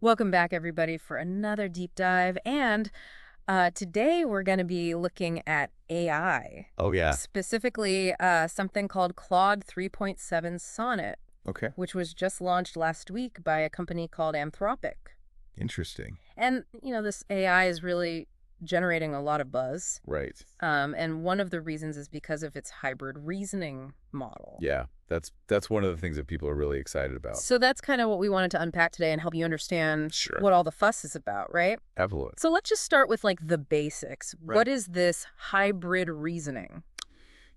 Welcome back, everybody, for another deep dive. And today we're going to be looking at AI, Oh, yeah. specifically something called Claude 3.7 Sonnet, Okay. which was just launched last week by a company called Anthropic. Interesting. And, this AI is really generating a lot of buzz. Right. And one of the reasons is because of its hybrid reasoning model. Yeah. That's one of the things that people are really excited about. So that's kind of what we wanted to unpack today and help you understand Sure. what all the fuss is about, right? Absolutely. So let's just start with like the basics. Right. What is this hybrid reasoning?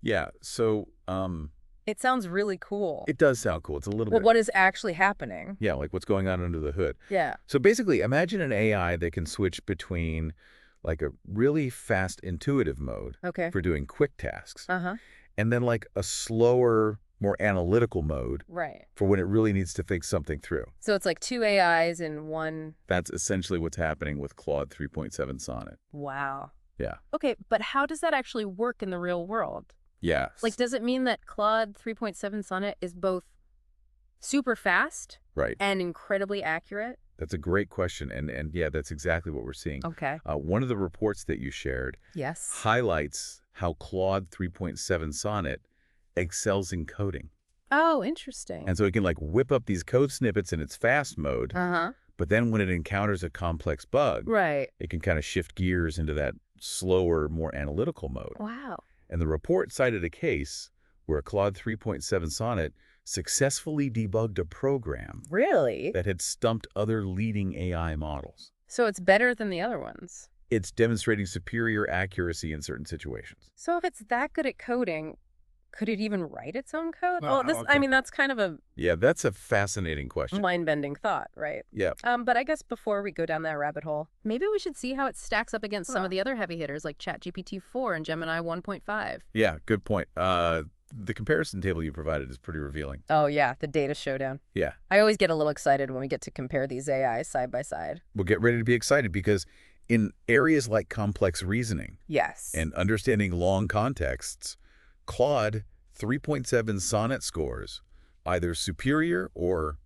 Yeah. So, It sounds really cool. it does sound cool. It's a little Well, bit. what is actually happening? Yeah, like what's going on under the hood. Yeah. So basically, imagine an AI that can switch between like a really fast intuitive mode Okay. for doing quick tasks Uh-huh. and then like a slower, more analytical mode Right. for when it really needs to think something through. So it's like two AIs in one. That's essentially what's happening with Claude 3.7 Sonnet. Wow. Yeah. Okay, but how does that actually work in the real world? Yeah. Like, does it mean that Claude 3.7 Sonnet is both super fast Right. and incredibly accurate? That's a great question, and yeah, that's exactly what we're seeing. Okay. One of the reports that you shared Yes. highlights how Claude 3.7 Sonnet excels in coding. Oh, interesting. And so it can like whip up these code snippets in its fast mode, Uh-huh. but then when it encounters a complex bug, Right. it can kind of shift gears into that slower, more analytical mode. Wow. And the report cited a case where Claude 3.7 Sonnet successfully debugged a program Really? that had stumped other leading AI models. So it's better than the other ones. It's demonstrating superior accuracy in certain situations. So if it's that good at coding, could it even write its own code? Well, Well, okay. that's kind of a Yeah, that's a fascinating question. mind-bending thought, right? Yeah, But I guess before we go down that rabbit hole, maybe we should see how it stacks up against some of the other heavy hitters like ChatGPT 4 and Gemini 1.5. yeah, good point. The comparison table you provided is pretty revealing. Oh, yeah, the data showdown. Yeah, I always get a little excited when we get to compare these AIs side by side. we'll get ready to be excited because in areas like complex reasoning Yes. and understanding long contexts, Claude 3.7 Sonnet scores either superior or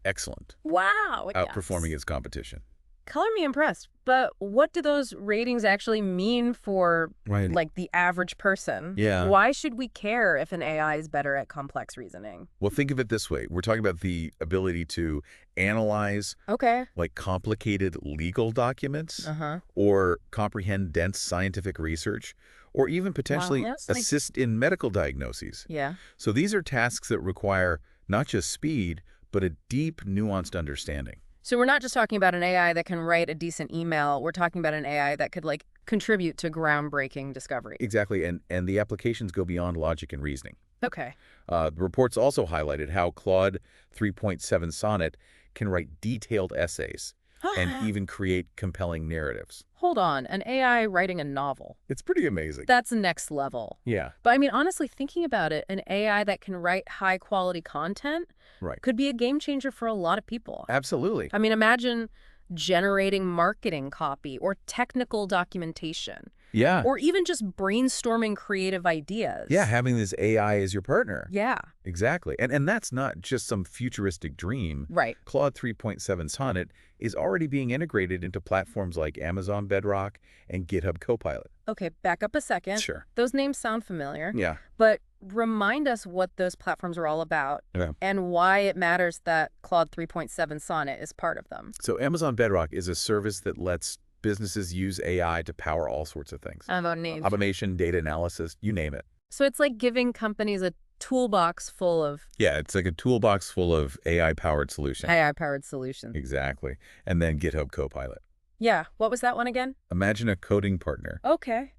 excellent, Wow. outperforming yes. its competition. Color me impressed, but what do those ratings actually mean for, Right. like, the average person? Yeah. Why should we care if an AI is better at complex reasoning? Well, think of it this way. We're talking about the ability to analyze Okay. like complicated legal documents Uh-huh. or comprehend dense scientific research or even potentially that's like- assist in medical diagnoses. Yeah. So these are tasks that require not just speed, but a deep, nuanced understanding. So we're not just talking about an AI that can write a decent email. We're talking about an AI that could, like, contribute to groundbreaking discovery. Exactly, and the applications go beyond logic and reasoning. Okay. The reports also highlighted how Claude 3.7 Sonnet can write detailed essays and even create compelling narratives. Hold on. An AI writing a novel. It's pretty amazing. That's next level. Yeah, But I mean, honestly, thinking about it, an AI that can write high-quality content right. could be a game changer for a lot of people. Absolutely. I mean, imagine generating marketing copy or technical documentation, Yeah. or even just brainstorming creative ideas. Yeah, having this AI as your partner. Yeah. Exactly. And that's not just some futuristic dream. Right. Claude 3.7 Sonnet is already being integrated into platforms like Amazon Bedrock and GitHub Copilot. Okay, back up a second. Sure. Those names sound familiar, Yeah. but remind us what those platforms are all about Yeah. and why it matters that Claude 3.7 Sonnet is part of them. So Amazon Bedrock is a service that lets businesses use AI to power all sorts of things. Automation, data analysis, you name it. So it's like giving companies a toolbox full of Yeah, it's like a toolbox full of AI-powered solutions. AI-powered solutions. Exactly. And then GitHub Copilot. Yeah, what was that one again? Imagine a coding partner Okay.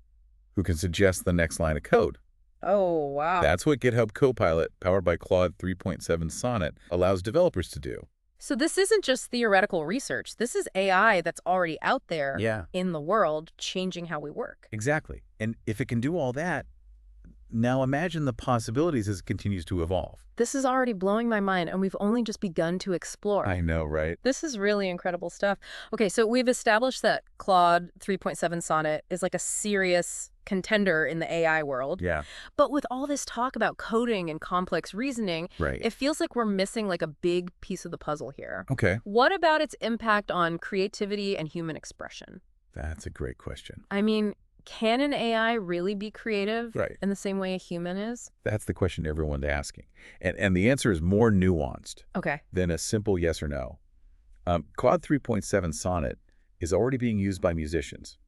who can suggest the next line of code. Oh, wow. That's what GitHub Copilot, powered by Claude 3.7 Sonnet, allows developers to do. So this isn't just theoretical research. This is AI that's already out there Yeah, in the world, changing how we work. exactly. And if it can do all that, now imagine the possibilities as it continues to evolve. This is already blowing my mind, and we've only just begun to explore. I know, right? This is really incredible stuff. Okay, so we've established that Claude 3.7 Sonnet is like a serious contender in the AI world. Yeah, But with all this talk about coding and complex reasoning, right. it feels like we're missing like a big piece of the puzzle here. Okay. What about its impact on creativity and human expression? That's a great question. I mean, can an AI really be creative Right. in the same way a human is? That's the question everyone's asking. And the answer is more nuanced Okay. than a simple yes or no. Claude 3.7 Sonnet is already being used by musicians,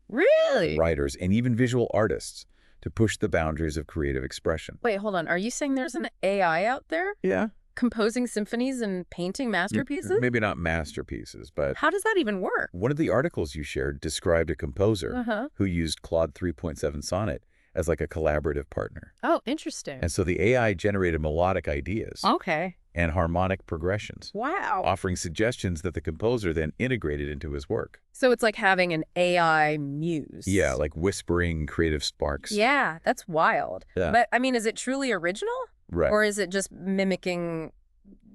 Really? writers, and even visual artists to push the boundaries of creative expression. Wait, hold on. Are you saying there's an AI out there Yeah. composing symphonies and painting masterpieces? Maybe not masterpieces, but How does that even work? one of the articles you shared described a composer Uh-huh. who used Claude 3.7 Sonnet as like a collaborative partner. Oh, interesting. And so the AI generated melodic ideas Okay. and harmonic progressions, Wow. offering suggestions that the composer then integrated into his work. So it's like having an AI muse. Yeah, like whispering creative sparks. Yeah, that's wild. Yeah. But, I mean, is it truly original? Right. Or is it just mimicking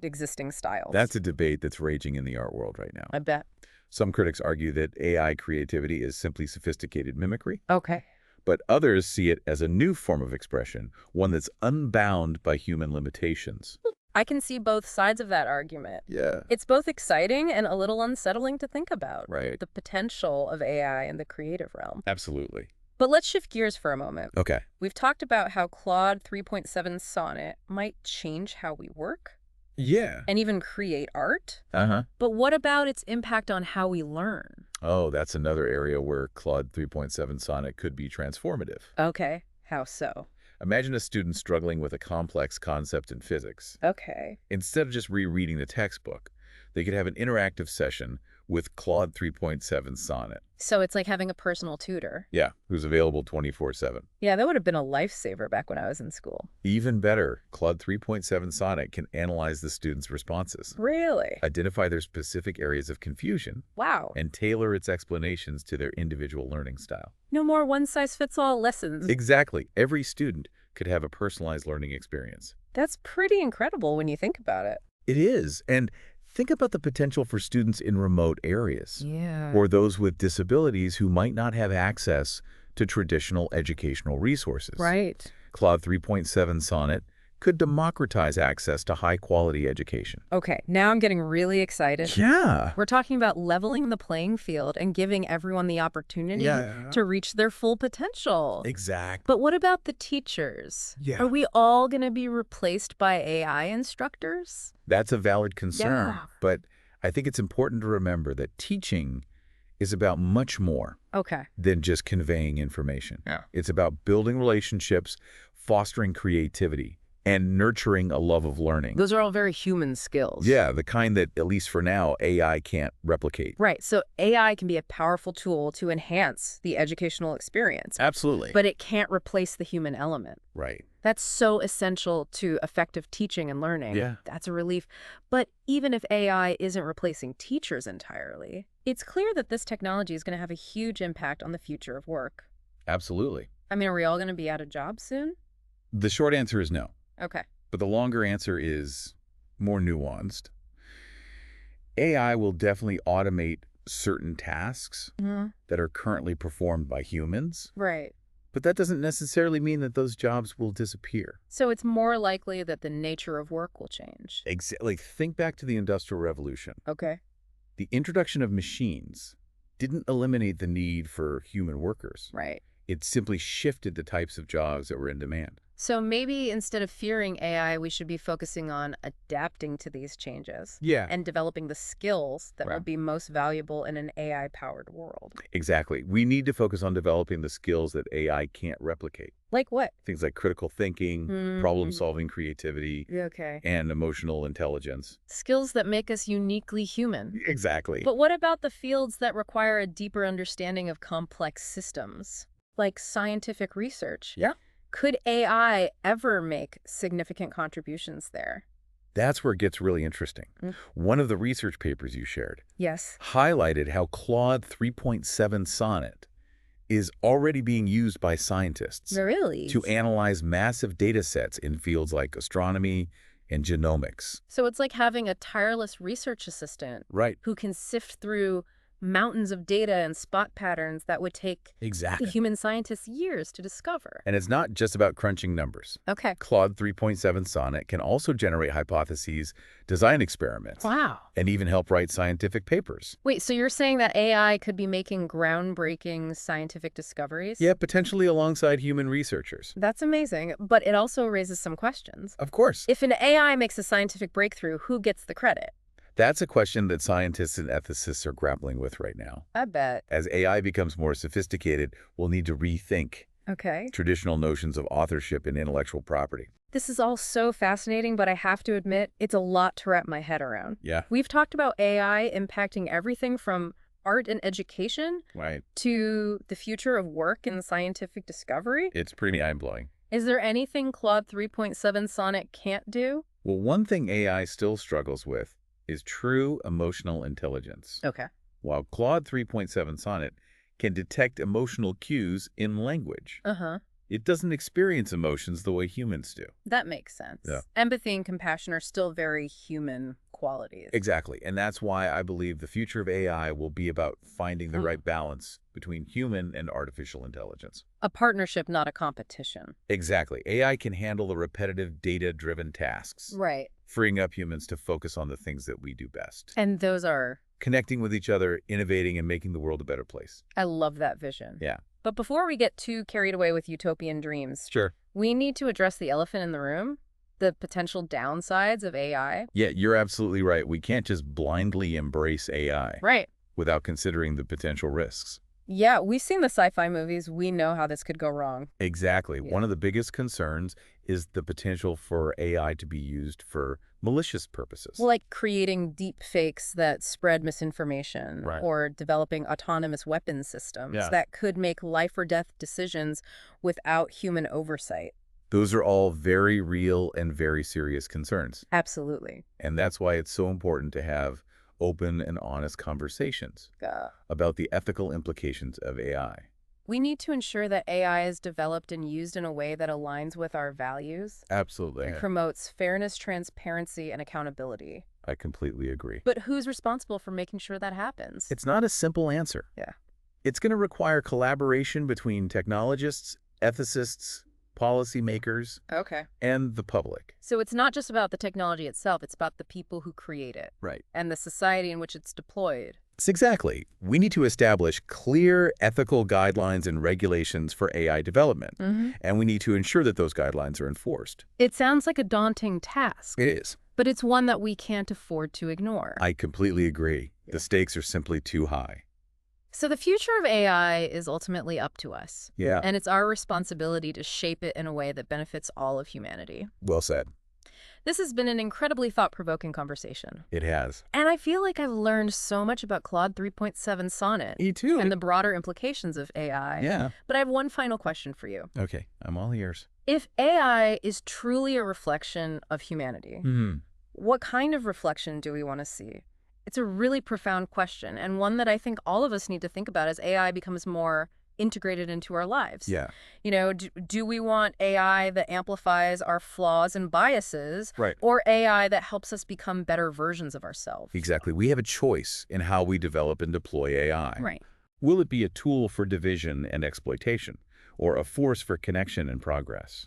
existing styles? That's a debate that's raging in the art world right now. I bet. Some critics argue that AI creativity is simply sophisticated mimicry, Okay. but others see it as a new form of expression, one that's unbound by human limitations. I can see both sides of that argument. Yeah. It's both exciting and a little unsettling to think about. Right. The potential of AI in the creative realm. Absolutely. But let's shift gears for a moment. Okay. We've talked about how Claude 3.7 Sonnet might change how we work Yeah. and even create art. Uh-huh. But what about its impact on how we learn? Oh, that's another area where Claude 3.7 Sonnet could be transformative. Okay, how so? Imagine a student struggling with a complex concept in physics. Okay. Instead of just rereading the textbook, they could have an interactive session with Claude 3.7 Sonnet. So it's like having a personal tutor. Yeah, who's available 24/7. Yeah, that would have been a lifesaver back when I was in school. Even better, Claude 3.7 Sonnet can analyze the student's responses, Really? identify their specific areas of confusion, Wow. and tailor its explanations to their individual learning style. No more one-size-fits-all lessons. Exactly. Every student could have a personalized learning experience. That's pretty incredible when you think about it. It is. And think about the potential for students in remote areas Yeah. or those with disabilities who might not have access to traditional educational resources. Right. Claude 3.7 Sonnet could democratize access to high-quality education. Okay, now I'm getting really excited. Yeah. We're talking about leveling the playing field and giving everyone the opportunity to reach their full potential. Exactly. But what about the teachers? Yeah. Are we all going to be replaced by AI instructors? That's a valid concern. Yeah. But I think it's important to remember that teaching is about much more Okay. than just conveying information. Yeah. It's about building relationships, fostering creativity, and nurturing a love of learning. Those are all very human skills. Yeah, the kind that, at least for now, AI can't replicate. Right, so AI can be a powerful tool to enhance the educational experience, Absolutely. but it can't replace the human element. Right. That's so essential to effective teaching and learning. Yeah. That's a relief. But even if AI isn't replacing teachers entirely, it's clear that this technology is going to have a huge impact on the future of work. Absolutely. I mean, are we all going to be out of jobs soon? The short answer is no. Okay. But the longer answer is more nuanced. AI will definitely automate certain tasks that are currently performed by humans, Right. but that doesn't necessarily mean that those jobs will disappear. So it's more likely that the nature of work will change. Exactly. Think back to the Industrial Revolution. Okay. The introduction of machines didn't eliminate the need for human workers. Right. It simply shifted the types of jobs that were in demand. So maybe instead of fearing AI, we should be focusing on adapting to these changes. Yeah. And developing the skills that will Right. be most valuable in an AI-powered world. Exactly. We need to focus on developing the skills that AI can't replicate. Like what? Things like critical thinking, problem-solving creativity, Okay. and emotional intelligence. Skills that make us uniquely human. Exactly. But what about the fields that require a deeper understanding of complex systems, like scientific research? Yeah. Could AI ever make significant contributions there? That's where it gets really interesting. One of the research papers you shared Yes. highlighted how Claude 3.7 Sonnet is already being used by scientists Really? to analyze massive data sets in fields like astronomy and genomics. So it's like having a tireless research assistant Right. who can sift through mountains of data and spot patterns that would take the Exactly. human scientists years to discover. And it's not just about crunching numbers. Okay. Claude 3.7 Sonnet can also generate hypotheses, design experiments, Wow. and even help write scientific papers. Wait, so you're saying that AI could be making groundbreaking scientific discoveries? Yeah, potentially alongside human researchers. That's amazing, but it also raises some questions. Of course. If an AI makes a scientific breakthrough, who gets the credit? That's a question that scientists and ethicists are grappling with right now. I bet. As AI becomes more sophisticated, we'll need to rethink Okay. traditional notions of authorship and intellectual property. This is all so fascinating, but I have to admit, it's a lot to wrap my head around. Yeah, We've talked about AI impacting everything from art and education right. to the future of work and scientific discovery. It's pretty mind-blowing. Is there anything Claude 3.7 Sonnet can't do? Well, one thing AI still struggles with is true emotional intelligence. Okay. While Claude 3.7 Sonnet can detect emotional cues in language, Uh-huh. it doesn't experience emotions the way humans do. That makes sense. Yeah. Empathy and compassion are still very human qualities. Exactly. And that's why I believe the future of AI will be about finding the right balance between human and artificial intelligence. A partnership, not a competition. Exactly. AI can handle the repetitive data-driven tasks, Right. freeing up humans to focus on the things that we do best. And those are... Connecting with each other, innovating, and making the world a better place. I love that vision. Yeah. But before we get too carried away with utopian dreams, Sure. we need to address the elephant in the room, the potential downsides of AI. Yeah, you're absolutely right. We can't just blindly embrace AI Right. without considering the potential risks. Yeah, we've seen the sci-fi movies. We know how this could go wrong. Exactly. Yeah. One of the biggest concerns is the potential for AI to be used for malicious purposes. Well, like creating deep fakes that spread misinformation Right. or developing autonomous weapons systems Yeah. that could make life or death decisions without human oversight. Those are all very real and very serious concerns. Absolutely. And that's why it's so important to have open and honest conversations about the ethical implications of AI. We need to ensure that AI is developed and used in a way that aligns with our values Absolutely. and promotes fairness, transparency, and accountability. I completely agree. But who's responsible for making sure that happens? It's not a simple answer. Yeah. It's going to require collaboration between technologists, ethicists, policymakers, Okay. and the public. So it's not just about the technology itself, it's about the people who create it Right. and the society in which it's deployed. Exactly. We need to establish clear ethical guidelines and regulations for AI development, and we need to ensure that those guidelines are enforced. It sounds like a daunting task, It is. but it's one that we can't afford to ignore. I completely agree. Yeah. The stakes are simply too high. So the future of AI is ultimately up to us, Yeah. and it's our responsibility to shape it in a way that benefits all of humanity. Well said. This has been an incredibly thought-provoking conversation. It has. And I feel like I've learned so much about Claude 3.7 Sonnet Me too. and the broader implications of AI. Yeah. But I have one final question for you. Okay. I'm all ears. If AI is truly a reflection of humanity, what kind of reflection do we want to see? It's a really profound question, and one that I think all of us need to think about as AI becomes more integrated into our lives. Yeah. You know, do we want AI that amplifies our flaws and biases, Right. or AI that helps us become better versions of ourselves? Exactly. We have a choice in how we develop and deploy AI. Right. Will it be a tool for division and exploitation, or a force for connection and progress?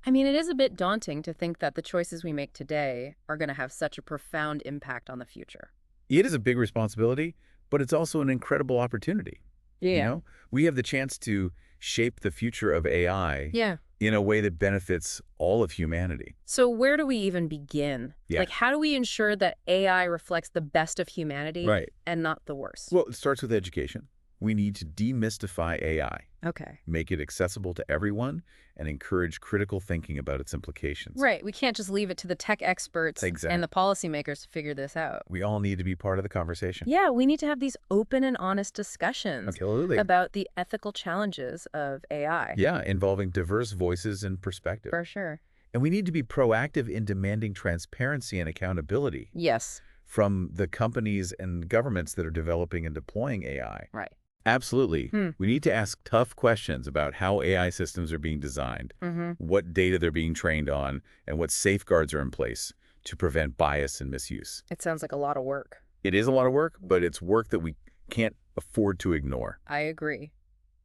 I mean, it is a bit daunting to think that the choices we make today are going to have such a profound impact on the future. It is a big responsibility, but it's also an incredible opportunity. Yeah. You know, we have the chance to shape the future of AI Yeah. in a way that benefits all of humanity. So where do we even begin? Yeah. Like, how do we ensure that AI reflects the best of humanity Right. and not the worst? Well, it starts with education. We need to demystify AI, Okay. make it accessible to everyone, and encourage critical thinking about its implications. Right. We can't just leave it to the tech experts Exactly. and the policymakers to figure this out. We all need to be part of the conversation. Yeah, we need to have these open and honest discussions Absolutely. about the ethical challenges of AI. Yeah, involving diverse voices and perspectives. For sure. And we need to be proactive in demanding transparency and accountability Yes. from the companies and governments that are developing and deploying AI. Right. Absolutely. We need to ask tough questions about how AI systems are being designed, what data they're being trained on, and what safeguards are in place to prevent bias and misuse. It sounds like a lot of work. It is a lot of work, but it's work that we can't afford to ignore. I agree.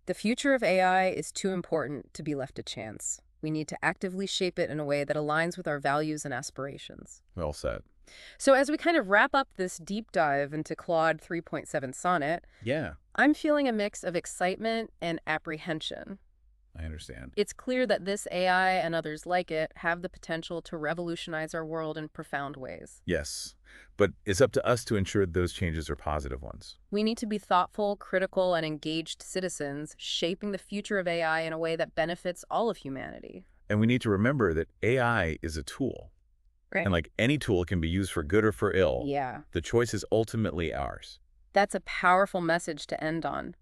The future of AI is too important to be left to chance. We need to actively shape it in a way that aligns with our values and aspirations. Well said. So as we kind of wrap up this deep dive into Claude 3.7 Sonnet, Yeah, I'm feeling a mix of excitement and apprehension. I understand. It's clear that this AI and others like it have the potential to revolutionize our world in profound ways. Yes, but it's up to us to ensure those changes are positive ones. We need to be thoughtful, critical, and engaged citizens, shaping the future of AI in a way that benefits all of humanity. And we need to remember that AI is a tool. Right. And like any tool can be used for good or for ill. Yeah, The choice is ultimately ours. that's a powerful message to end on.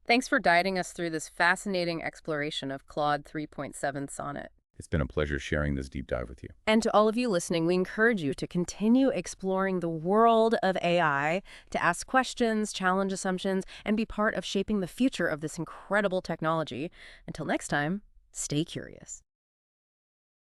Thanks for guiding us through this fascinating exploration of Claude 3.7 Sonnet. It's been a pleasure sharing this deep dive with you. And to all of you listening, we encourage you to continue exploring the world of AI, to ask questions, challenge assumptions, and be part of shaping the future of this incredible technology. Until next time, stay curious.